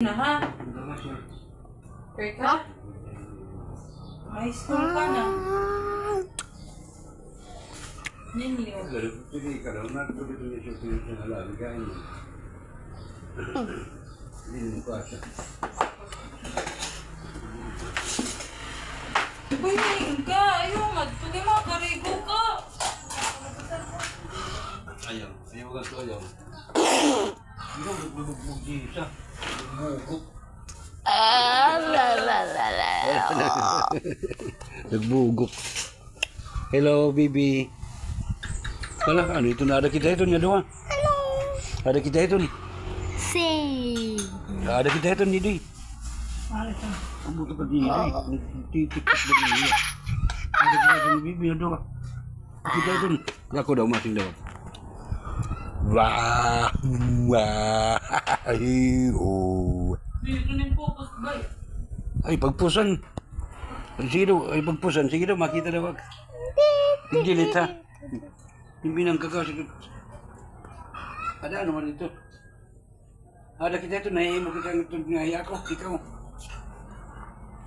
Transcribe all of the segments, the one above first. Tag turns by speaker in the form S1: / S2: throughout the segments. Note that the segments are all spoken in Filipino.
S1: na ha. Kaya ka? High school ka na. Ninyo.
S2: Sige ka daw, nagtuloy niya siya pinalagaan mo. Hindi ko asa.
S1: Buhin ka! Ayaw nga! Tugay mga karigo ka!
S2: Ayaw ka ito, ayaw. Ikaw, nagbubog di isa. Nagbubog. Nagbugok. Hello, baby. Wala, ano ito na? Ada kita ito niya doon.
S3: Hello.
S2: Ada kita ito ni.
S3: Say.
S2: Ada kita ito ni Doy.
S1: Ano ito?
S2: Ang buto ka di Doy. Nagtitikot ba niya? Ada kita ito ni baby. Ano ka? Kita ito ni. Ako daw masing daw. Wah. Wah.
S1: Dito na yung focus ba?
S2: Ay, pagpusan. Sige daw, ay pagpusan. Sige daw, makita daw. Pigilit ha. Hindi nang kakaw. Ada ano man ito? Ada kita ito, nahihin mo kita ito, nahiya ako, ikaw.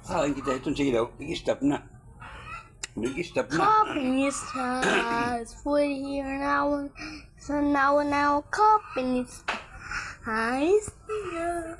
S2: Hain kita ito, sige daw, i-stop na. Nag-stop na.
S3: Company stars for here now. So now company stars. I still.